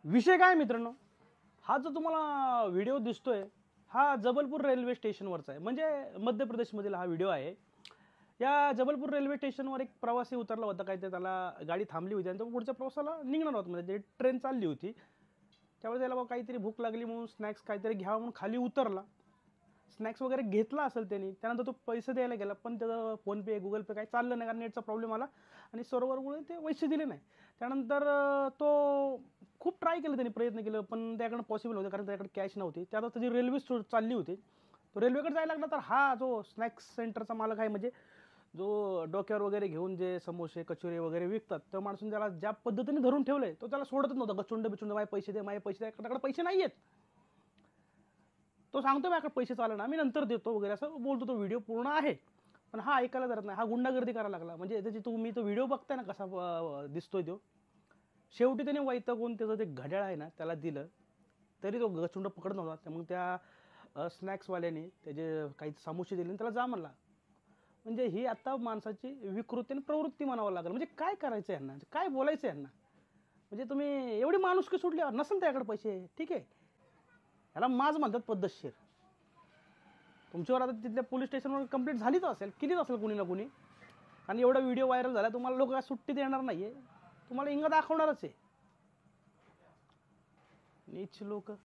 विषय काय मित्रांनो, हा जो तुम्हाला व्हिडिओ दिसतोय हा जबलपूर रेल्वे स्टेशनवरचा आहे. म्हणजे मध्य प्रदेशमधील हा व्हिडिओ आहे. या जबलपूर रेल्वे स्टेशनवर एक प्रवासी उतरला होता. काय ते त्याला गाडी थांबली होती आणि तो पुढच्या प्रवासाला निघणार होता. म्हणजे ट्रेन चालली होती. त्यावेळेस त्याला काहीतरी भूक लागली म्हणून स्नॅक्स काहीतरी घ्यावं म्हणून खाली उतरला. स्नॅक्स वगैरे घेतला असेल त्याने. त्यानंतर तो पैसे द्यायला गेला, पण त्याचं फोनपे गुगल पे काही चाललं नाही, कारण नेटचा प्रॉब्लेम आला आणि सर्व्हरमुळे ते पैसे दिले नाही. त्यानंतर तो खूप ट्राय केलं, त्याने प्रयत्न केलं, पण त्याकडनं पॉसिबल होतं कारण त्याकडे कॅश नव्हती. त्यात त्याची रेल्वे चालली होती. तो रेल्वेकडे जायला लागला, तर हा जो स्नॅक्स सेंटरचा मालक आहे, म्हणजे जो डोक्यावर वगैरे घेऊन जे समोसे कचोरी वगैरे विकतात, तर माणसून त्याला ज्या पद्धतीने धरून ठेवलंय, तो त्याला सोडतच नव्हता. गचुंड बिचुंड माझे पैसे दे, माझे पैसे दे. त्याकडे पैसे नाही आहेत. तो सांगतो माझ्याकडे पैसे चालू ना, मी नंतर देतो वगैरे असं बोलतो. तो व्हिडिओ पूर्ण आहे, पण हा ऐकायला धरत नाही. हा गुंडागर्दी करायला लागला. म्हणजे त्याची तुम्ही तो व्हिडिओ बघताय ना कसा दिसतोय तो. शेवटी त्याने वैतागून त्याचं ते घड्याळ आहे ना त्याला दिलं, तरी तो गचुंड पकडत नव्हता. मग त्या स्नॅक्सवाल्याने त्याचे काही समोसे दिले आणि त्याला जा म्हणला. म्हणजे ही आता माणसाची विकृती आणि प्रवृत्ती म्हणावं लागेल. म्हणजे काय करायचं यांना, काय बोलायचं यांना. म्हणजे तुम्ही एवढी माणुसकी सोडली, नसेल त्याकडे पैसे ठीक आहे, याला माज म्हणतात पद्धतशीर. तुमच्यावर आता तिथल्या पोलीस स्टेशनवर कंप्लेंट झालीच असेल, केलीच असेल कुणी ना कुणी. आणि एवढा व्हिडिओ व्हायरल झाला, तुम्हाला लोक सुट्टी देणार नाही आहे, तुम्हाला इंगा दाखवणारच आहे. नीच लोक.